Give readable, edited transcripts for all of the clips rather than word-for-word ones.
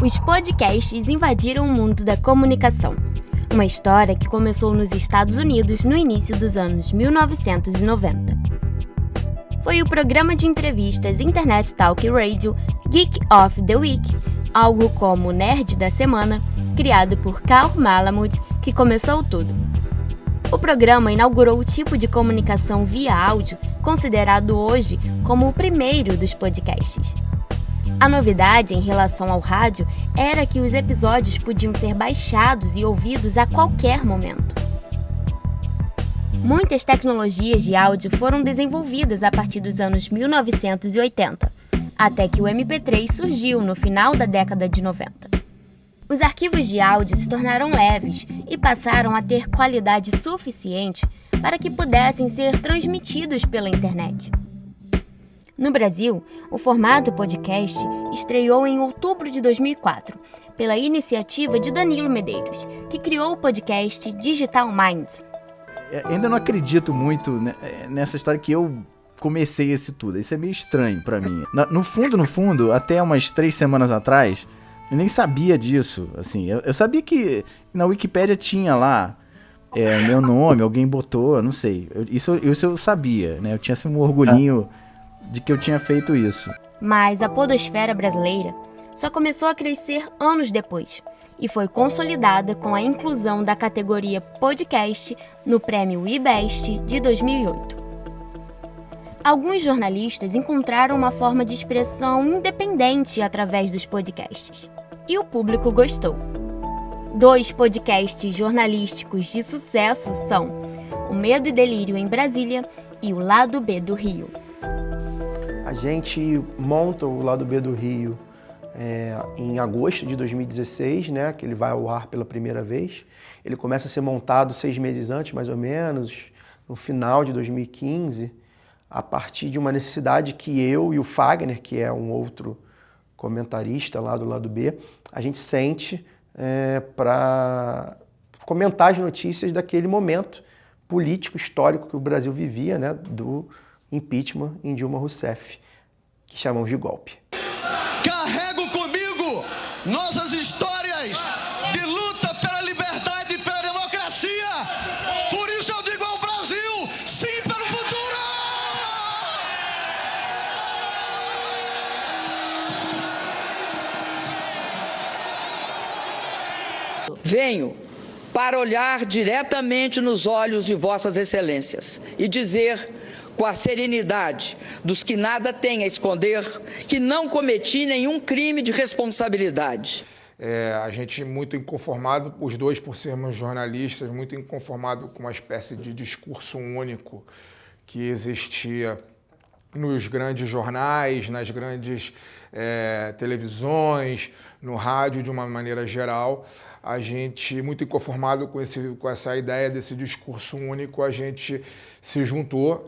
os podcasts invadiram o mundo da comunicação. Uma história que começou nos Estados Unidos no início dos anos 1990. Foi o programa de entrevistas Internet Talk Radio Geek of the Week, algo como o Nerd da Semana, criado por Karl Malamud, que começou tudo. O programa inaugurou o tipo de comunicação via áudio considerado hoje como o primeiro dos podcasts. A novidade em relação ao rádio era que os episódios podiam ser baixados e ouvidos a qualquer momento. Muitas tecnologias de áudio foram desenvolvidas a partir dos anos 1980, até que o MP3 surgiu no final da década de 90. Os arquivos de áudio se tornaram leves e passaram a ter qualidade suficiente para que pudessem ser transmitidos pela internet. No Brasil, o formato podcast estreou em outubro de 2004, pela iniciativa de Danilo Medeiros, que criou o podcast Digital Minds. Ainda não acredito muito nessa história que eu comecei esse tudo. Isso é meio estranho pra mim. No fundo, até umas 3 semanas atrás, eu nem sabia disso. Assim, eu sabia que na Wikipédia tinha lá meu nome, alguém botou, não sei. Isso eu sabia, né? Eu tinha assim, um orgulhinho de que eu tinha feito isso. Mas a podosfera brasileira só começou a crescer anos depois e foi consolidada com a inclusão da categoria podcast no Prêmio IBEST de 2008. Alguns jornalistas encontraram uma forma de expressão independente através dos podcasts, e o público gostou. 2 podcasts jornalísticos de sucesso são O Medo e Delírio em Brasília e O Lado B do Rio. A gente monta o Lado B do Rio em agosto de 2016, né, que ele vai ao ar pela primeira vez. Ele começa a ser montado 6 meses antes, mais ou menos, no final de 2015, a partir de uma necessidade que eu e o Fagner, que é um outro comentarista lá do Lado B, a gente sente para comentar as notícias daquele momento político, histórico que o Brasil vivia, né, do impeachment em Dilma Rousseff, que chamamos de golpe. Carrego comigo nossas histórias de luta pela liberdade e pela democracia. Por isso eu digo ao Brasil, sim pelo futuro! Venho para olhar diretamente nos olhos de vossas excelências e dizer com a serenidade dos que nada têm a esconder, que não cometi nenhum crime de responsabilidade. A gente muito inconformado, os dois por sermos jornalistas, muito inconformado com uma espécie de discurso único que existia nos grandes jornais, nas grandes televisões, no rádio de uma maneira geral. A gente, muito inconformado com essa ideia desse discurso único, a gente se juntou,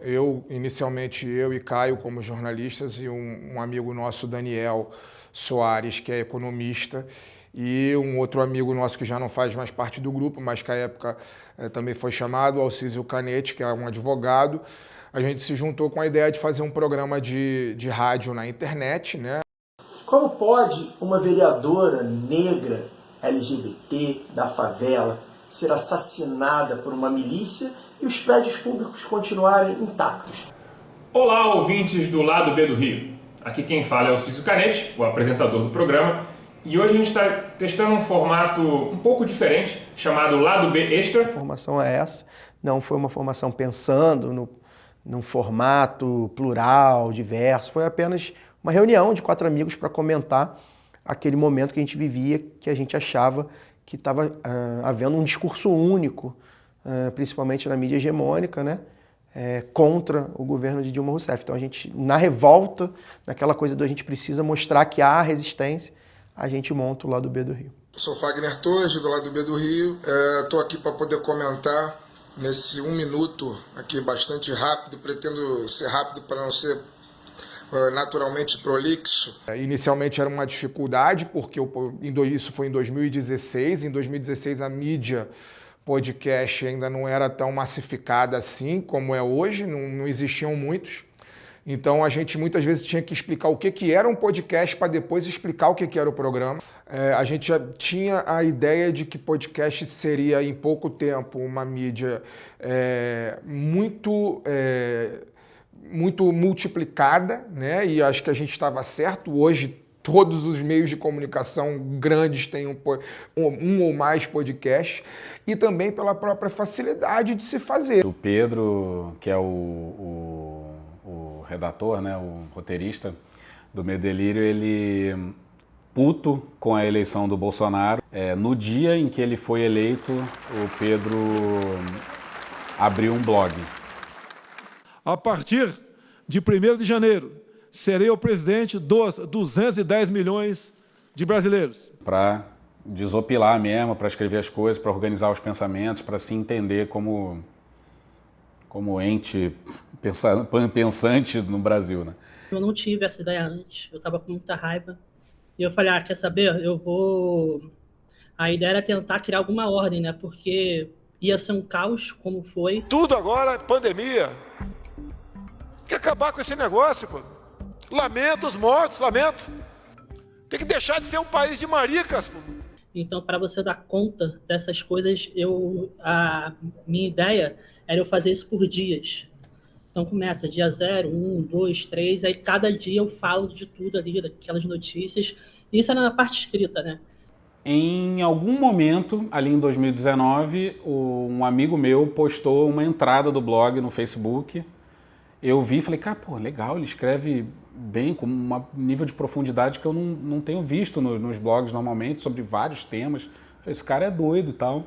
inicialmente eu e Caio como jornalistas e um amigo nosso, Daniel Soares, que é economista, e um outro amigo nosso que já não faz mais parte do grupo, mas que à época também foi chamado, Alcísio Canete, que é um advogado. A gente se juntou com a ideia de fazer um programa de rádio na internet, né? Como pode uma vereadora negra LGBT da favela ser assassinada por uma milícia e os prédios públicos continuarem intactos? Olá, ouvintes do Lado B do Rio. Aqui quem fala é o Cício Canete, o apresentador do programa, e hoje a gente está testando um formato um pouco diferente, chamado Lado B Extra. A formação é essa, não foi uma formação pensando num formato plural, diverso, foi apenas uma reunião de 4 amigos para comentar aquele momento que a gente vivia, que a gente achava que estava havendo um discurso único, principalmente na mídia hegemônica, né, contra o governo de Dilma Rousseff. Então a gente, na revolta, naquela coisa do a gente precisa mostrar que há resistência, a gente monta o Lado B do Rio. Eu sou Fagner Torres, do Lado B do Rio. Estou aqui para poder comentar nesse 1 minuto aqui bastante rápido, pretendo ser rápido para não ser naturalmente prolixo. Inicialmente era uma dificuldade, porque isso foi em 2016. Em 2016 a mídia podcast ainda não era tão massificada assim como é hoje, não existiam muitos. Então a gente muitas vezes tinha que explicar o que era um podcast para depois explicar o que era o programa. A gente já tinha a ideia de que podcast seria em pouco tempo uma mídia muito multiplicada, né? E acho que a gente estava certo. Hoje todos os meios de comunicação grandes têm um ou mais podcasts, e também pela própria facilidade de se fazer. O Pedro, que é o redator, né, o roteirista do Medo e Delírio, ele, puto com a eleição do Bolsonaro, no dia em que ele foi eleito, o Pedro abriu um blog. A partir de 1º de janeiro, serei o presidente dos 210 milhões de brasileiros. Para desopilar mesmo, para escrever as coisas, para organizar os pensamentos, para se entender como ente pensante no Brasil, né? Eu não tive essa ideia antes, eu estava com muita raiva. E eu falei, quer saber? A ideia era tentar criar alguma ordem, né? Porque ia ser um caos, como foi. Tudo agora é pandemia. Tem que acabar com esse negócio, pô. Lamento os mortos, lamento. Tem que deixar de ser um país de maricas, pô. Então, para você dar conta dessas coisas, a minha ideia era eu fazer isso por dias. Então começa dia 0, 1, 2, 3, aí cada dia eu falo de tudo ali, daquelas notícias. Isso era na parte escrita, né? Em algum momento, ali em 2019, um amigo meu postou uma entrada do blog no Facebook. Eu vi e falei, cara, pô, legal, ele escreve bem, com um nível de profundidade que eu não tenho visto nos blogs normalmente, sobre vários temas. Eu falei, esse cara é doido e tal.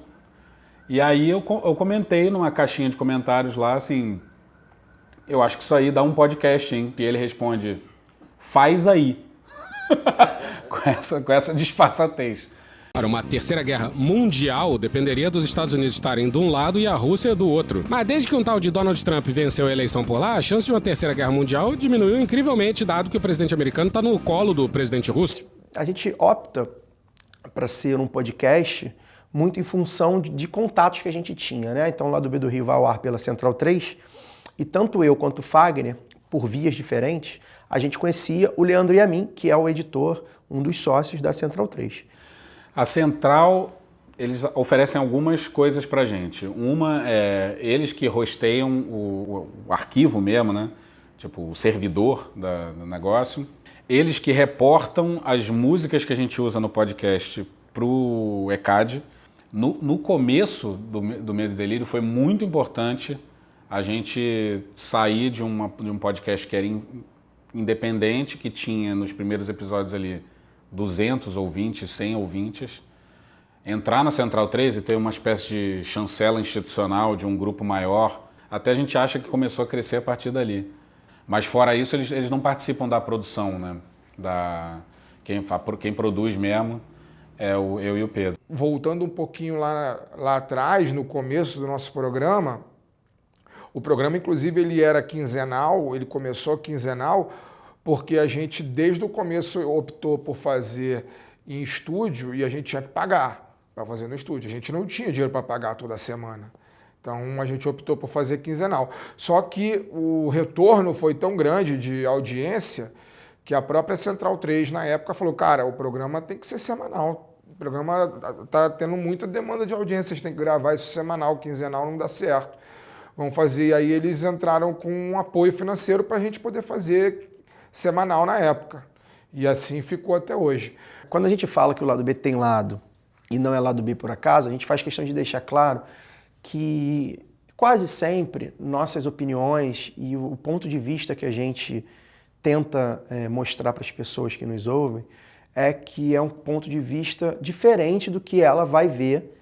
E aí eu comentei numa caixinha de comentários lá, assim, eu acho que isso aí dá um podcast, hein? E ele responde, faz aí. com essa disfarçatez. Para uma terceira guerra mundial, dependeria dos Estados Unidos estarem de um lado e a Rússia do outro. Mas desde que um tal de Donald Trump venceu a eleição por lá, a chance de uma terceira guerra mundial diminuiu incrivelmente, dado que o presidente americano está no colo do presidente russo. A gente opta para ser um podcast muito em função de contatos que a gente tinha, né? Então, lá do B do Rio vai ao ar pela Central 3, e tanto eu quanto o Fagner, por vias diferentes, a gente conhecia o Leandro e a mim, que é o editor, um dos sócios da Central 3. A Central, eles oferecem algumas coisas pra gente. Uma é eles que hosteiam o arquivo mesmo, né? Tipo, o servidor do negócio. Eles que reportam as músicas que a gente usa no podcast pro ECAD. No começo do Medo e Delírio foi muito importante a gente sair de um podcast que era independente, que tinha nos primeiros episódios ali 200 ouvintes, 100 ouvintes, entrar na Central 3 e ter uma espécie de chancela institucional de um grupo maior. Até a gente acha que começou a crescer a partir dali. Mas fora isso, eles não participam da produção, né? Quem produz mesmo é eu e o Pedro. Voltando um pouquinho lá atrás, no começo do nosso programa, o programa, inclusive, ele era quinzenal, ele começou quinzenal, porque a gente, desde o começo, optou por fazer em estúdio e a gente tinha que pagar para fazer no estúdio. A gente não tinha dinheiro para pagar toda semana. Então, a gente optou por fazer quinzenal. Só que o retorno foi tão grande de audiência que a própria Central 3, na época, falou, cara, o programa tem que ser semanal. O programa está tendo muita demanda de audiência, vocês têm que gravar isso semanal, quinzenal não dá certo. Vamos fazer. E aí eles entraram com um apoio financeiro para a gente poder fazer semanal na época. E assim ficou até hoje. Quando a gente fala que o lado B tem lado e não é lado B por acaso, a gente faz questão de deixar claro que quase sempre nossas opiniões e o ponto de vista que a gente tenta mostrar para as pessoas que nos ouvem é que é um ponto de vista diferente do que ela vai ver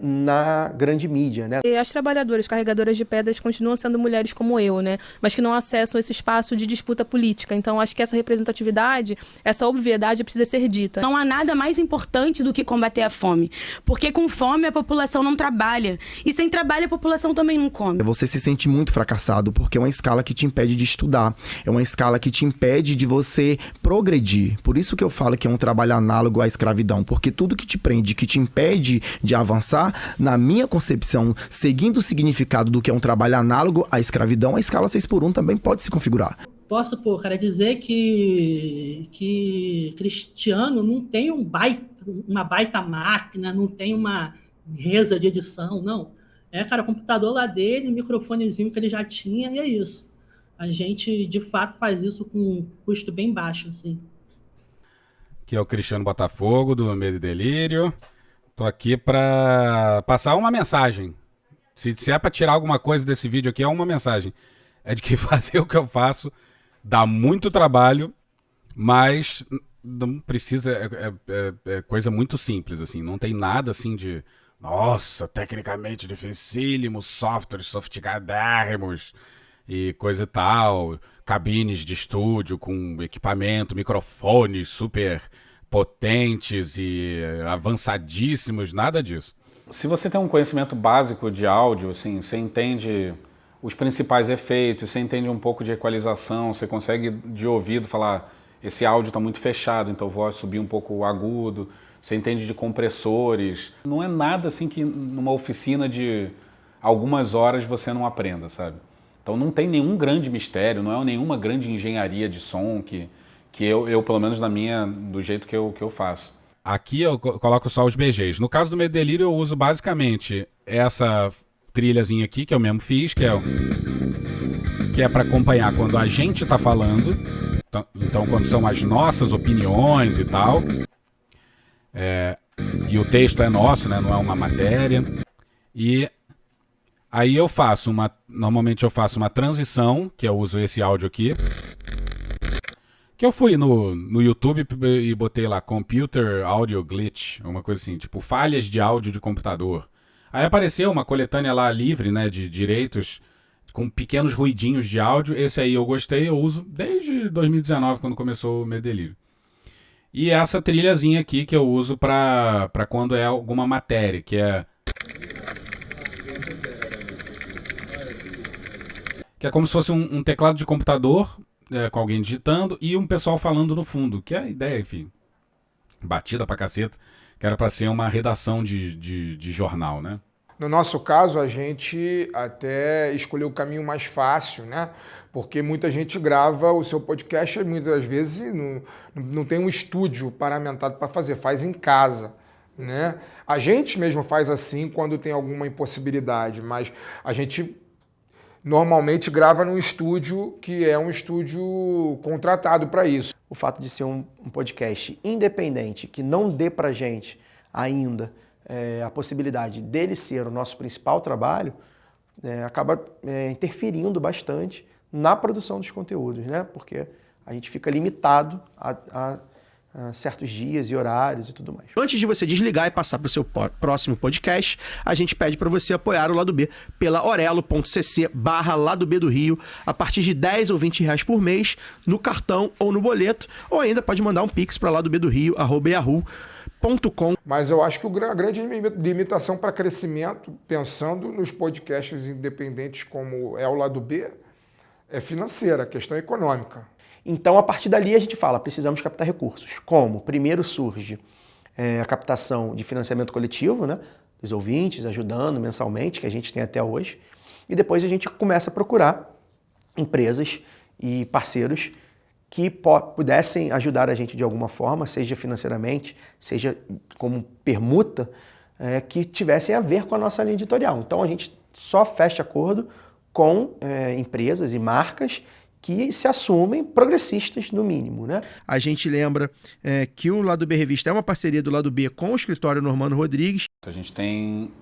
na grande mídia, né? E as trabalhadoras carregadoras de pedras continuam sendo mulheres como eu, né? Mas que não acessam esse espaço de disputa política. Então, acho que essa representatividade, essa obviedade precisa ser dita. Não há nada mais importante do que combater a fome. Porque com fome a população não trabalha. E sem trabalho a população também não come. Você se sente muito fracassado porque é uma escala que te impede de estudar. É uma escala que te impede de você progredir. Por isso que eu falo que é um trabalho análogo à escravidão. Porque tudo que te prende, que te impede de avançar, avançar, na minha concepção, seguindo o significado do que é um trabalho análogo à escravidão, a escala 6x1 também pode se configurar. Posso, cara, dizer que Cristiano não tem uma baita máquina, não tem uma reza de edição, não. Cara, o computador lá dele, o microfonezinho que ele já tinha, e é isso. A gente, de fato, faz isso com um custo bem baixo, assim. Que é o Cristiano Botafogo, do Medo e Delírio. Tô aqui para passar uma mensagem. Se é para tirar alguma coisa desse vídeo aqui, é uma mensagem. É de que fazer o que eu faço dá muito trabalho, mas não precisa, é coisa muito simples, assim. Não tem nada assim de, nossa, tecnicamente dificílimo, softwares sofisticadérrimos e coisa e tal, cabines de estúdio com equipamento, microfones super potentes e avançadíssimos, nada disso. Se você tem um conhecimento básico de áudio, assim, você entende os principais efeitos, você entende um pouco de equalização, você consegue de ouvido falar, esse áudio está muito fechado, então vou subir um pouco o agudo, você entende de compressores. Não é nada assim que numa oficina de algumas horas você não aprenda, sabe? Então não tem nenhum grande mistério, não é nenhuma grande engenharia de som que eu pelo menos do jeito que eu faço. Aqui eu coloco só os BGs. No caso do Medo e Delírio eu uso basicamente essa trilhazinha aqui, que eu mesmo fiz, que é para acompanhar quando a gente está falando, então quando são as nossas opiniões e tal, e o texto é nosso, né, não é uma matéria, e aí normalmente eu faço uma transição, que eu uso esse áudio aqui, que eu fui no YouTube e botei lá Computer Audio Glitch, uma coisa assim, tipo falhas de áudio de computador. Aí apareceu uma coletânea lá livre, né, de direitos, com pequenos ruidinhos de áudio. Esse aí eu gostei, eu uso desde 2019, quando começou o Medo e Delírio. E essa trilhazinha aqui que eu uso para quando é alguma matéria, que é como se fosse um teclado de computador, com alguém digitando, e um pessoal falando no fundo, que é a ideia, enfim, batida pra caceta, que era para ser uma redação de jornal, né? No nosso caso, a gente até escolheu o caminho mais fácil, né? Porque muita gente grava o seu podcast e muitas vezes não tem um estúdio paramentado para fazer, faz em casa, né? A gente mesmo faz assim quando tem alguma impossibilidade, mas a gente normalmente grava num estúdio que é um estúdio contratado para isso. O fato de ser um podcast independente, que não dê pra gente ainda a possibilidade dele ser o nosso principal trabalho, acaba interferindo bastante na produção dos conteúdos, né? Porque a gente fica limitado a certos dias e horários e tudo mais. Antes de você desligar e passar para o seu próximo podcast, a gente pede para você apoiar o Lado B pela orelo.cc/Lado B do Rio, a partir de 10 ou 20 reais por mês, no cartão ou no boleto, ou ainda pode mandar um pix para ladobdorio@yahoo.com. Mas eu acho que a grande limitação para crescimento, pensando nos podcasts independentes como é o Lado B, é financeira, a questão econômica. Então, a partir dali, a gente fala, precisamos captar recursos. Como? Primeiro surge a captação de financiamento coletivo, né? Dos ouvintes, ajudando mensalmente, que a gente tem até hoje. E depois a gente começa a procurar empresas e parceiros que pudessem ajudar a gente de alguma forma, seja financeiramente, seja como permuta, que tivessem a ver com a nossa linha editorial. Então, a gente só fecha acordo com empresas e marcas que se assumem progressistas, no mínimo, né? A gente lembra que o Lado B Revista é uma parceria do Lado B com o escritório Normando Rodrigues. A gente tem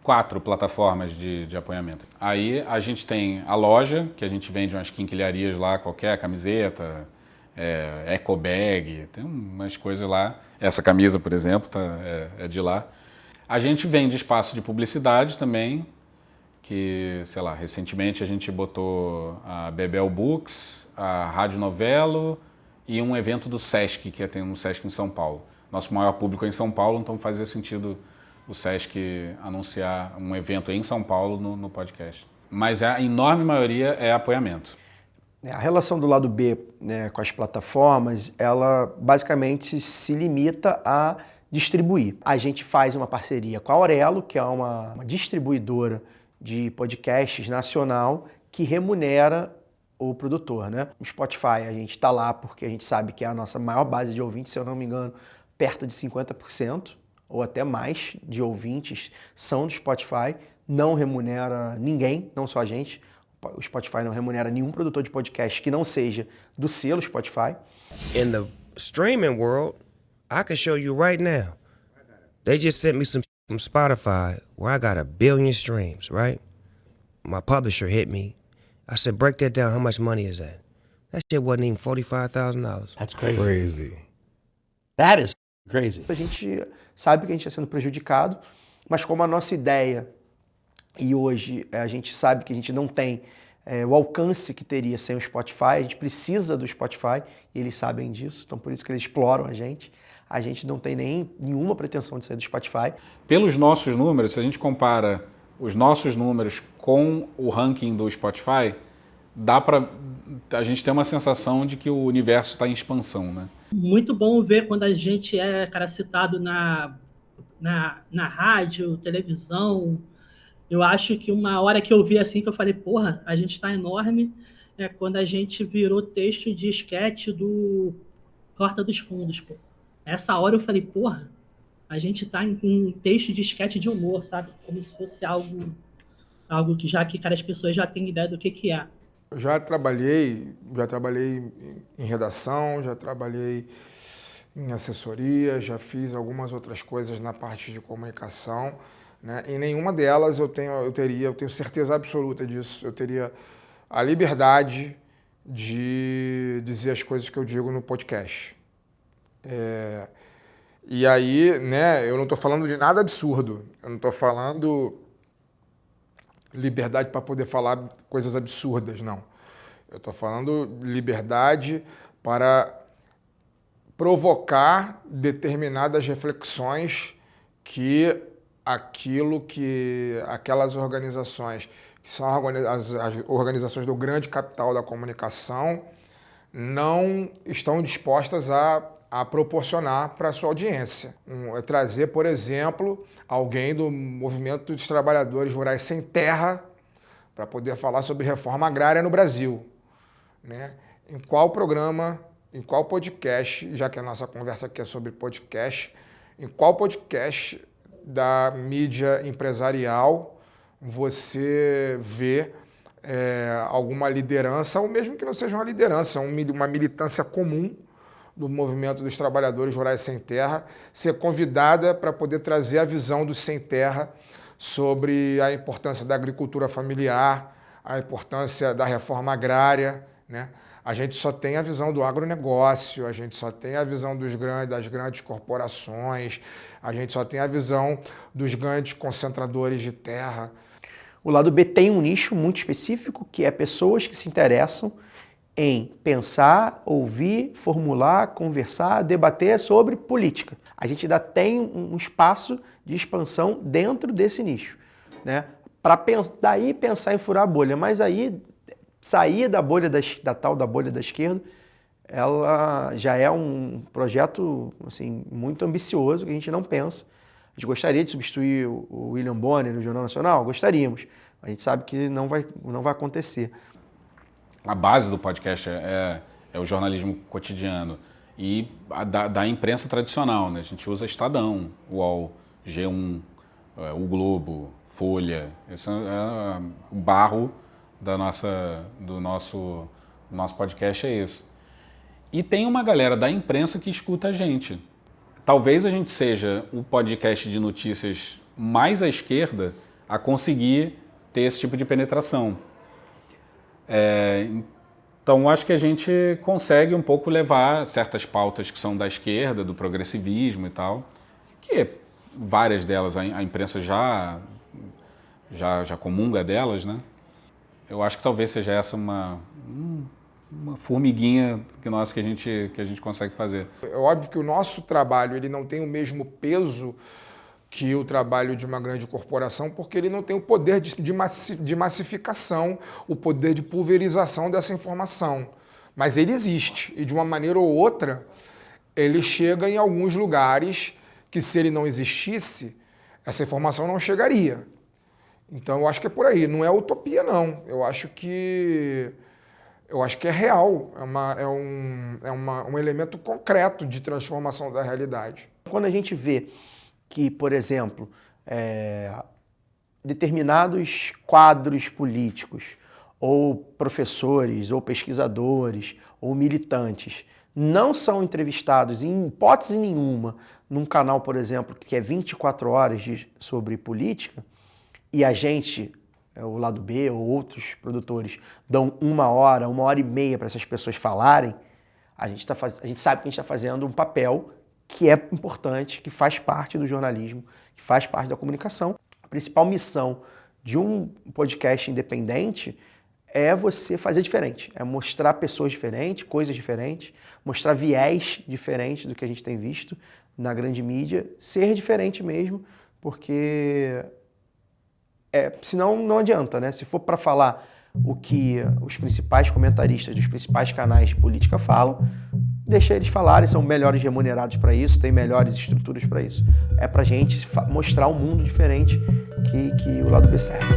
4 plataformas de apoiamento. Aí a gente tem a loja, que a gente vende umas quinquilharias lá, qualquer camiseta, eco bag, tem umas coisas lá. Essa camisa, por exemplo, é de lá. A gente vende espaço de publicidade também, que, sei lá, recentemente a gente botou a Bebel Books, a Rádio Novelo e um evento do Sesc, que tem um Sesc em São Paulo. Nosso maior público é em São Paulo, então fazia sentido o Sesc anunciar um evento em São Paulo no podcast. Mas a enorme maioria é apoiamento. A relação do Lado B, né, com as plataformas, ela basicamente se limita a distribuir. A gente faz uma parceria com a Aurelo, que é uma distribuidora de podcasts nacional que remunera o produtor, né? O Spotify, a gente está lá porque a gente sabe que é a nossa maior base de ouvintes, se eu não me engano, perto de 50% ou até mais de ouvintes são do Spotify, não remunera ninguém, não só a gente. O Spotify não remunera nenhum produtor de podcast que não seja do selo Spotify. In the streaming world, I can show you right now. They just sent me some from Spotify where I got 1 billion streams, right? My publisher hit me. I said, break that down. How much money is that? That shit wasn't even $45,000. That's crazy. That is crazy. A gente sabe que a gente está sendo prejudicado, mas como a nossa ideia, e hoje a gente sabe que a gente não tem o alcance que teria sem o Spotify, a gente precisa do Spotify, e eles sabem disso, então por isso que eles exploram a gente. A gente não tem nenhuma pretensão de sair do Spotify. Pelos nossos números, se a gente compara os nossos números com o ranking do Spotify, dá para a gente ter uma sensação de que o universo está em expansão, né? Muito bom ver quando a gente é, citado na rádio, televisão. Eu acho que uma hora que eu vi assim, que eu falei, porra, a gente está enorme, é quando a gente virou texto de esquete do Porta dos Fundos, pô. Essa hora eu falei, porra, a gente tá em texto de esquete de humor, sabe? Como se fosse algo que já que, cara, as pessoas já têm ideia do que é. Eu já trabalhei em redação, já trabalhei em assessoria, já fiz algumas outras coisas na parte de comunicação, né? Em nenhuma delas eu tenho certeza absoluta disso, eu teria a liberdade de dizer as coisas que eu digo no podcast. E aí, né, eu não estou falando de nada absurdo, eu não estou falando liberdade para poder falar coisas absurdas, não. Eu estou falando liberdade para provocar determinadas reflexões que aquelas organizações, que são as organizações do grande capital da comunicação, não estão dispostas a proporcionar para a sua audiência. Trazer, por exemplo, alguém do movimento dos trabalhadores rurais sem terra para poder falar sobre reforma agrária no Brasil, né? Em qual programa, em qual podcast, já que a nossa conversa aqui é sobre podcast, em qual podcast da mídia empresarial você vê alguma liderança, ou mesmo que não seja uma liderança, uma militância comum do movimento dos trabalhadores rurais sem terra, ser convidada para poder trazer a visão dos sem terra sobre a importância da agricultura familiar, a importância da reforma agrária, né? A gente só tem a visão do agronegócio, a gente só tem a visão das grandes corporações, a gente só tem a visão dos grandes concentradores de terra. O lado B tem um nicho muito específico, que é pessoas que se interessam em pensar, ouvir, formular, conversar, debater sobre política. A gente ainda tem um espaço de expansão dentro desse nicho, né? Para daí pensar em furar a bolha, mas aí sair da bolha da tal da bolha da esquerda, ela já é um projeto assim, muito ambicioso, que a gente não pensa. A gente gostaria de substituir o William Bonner no Jornal Nacional? Gostaríamos. A gente sabe que não vai acontecer. A base do podcast é o jornalismo cotidiano e da imprensa tradicional, né? A gente usa Estadão, UOL, G1, o Globo, Folha. Esse é o barro do nosso podcast, é isso. E tem uma galera da imprensa que escuta a gente. Talvez a gente seja o podcast de notícias mais à esquerda a conseguir ter esse tipo de penetração. Então, acho que a gente consegue um pouco levar certas pautas que são da esquerda, do progressivismo e tal, que várias delas a imprensa já comunga delas, né? Eu acho que talvez seja essa uma formiguinha que a gente consegue fazer. É óbvio que o nosso trabalho ele não tem o mesmo peso que o trabalho de uma grande corporação, porque ele não tem o poder de massificação, o poder de pulverização dessa informação. Mas ele existe, e de uma maneira ou outra, ele chega em alguns lugares que se ele não existisse, essa informação não chegaria. Então eu acho que é por aí, não é utopia não, eu acho que é real, é um elemento concreto de transformação da realidade. Quando a gente vê que, por exemplo, determinados quadros políticos, ou professores, ou pesquisadores, ou militantes, não são entrevistados em hipótese nenhuma num canal, por exemplo, que é 24 horas sobre política, e a gente, o Lado B ou outros produtores, dão 1 hora, 1h30 para essas pessoas falarem, a gente sabe que a gente está fazendo um papel que é importante, que faz parte do jornalismo, que faz parte da comunicação. A principal missão de um podcast independente é você fazer diferente, é mostrar pessoas diferentes, coisas diferentes, mostrar viés diferentes do que a gente tem visto na grande mídia, ser diferente mesmo, porque senão não adianta, né? Se for para falar o que os principais comentaristas dos principais canais de política falam, deixa eles falarem, são melhores remunerados para isso, têm melhores estruturas para isso. É para a gente mostrar um mundo diferente que o Lado B serve.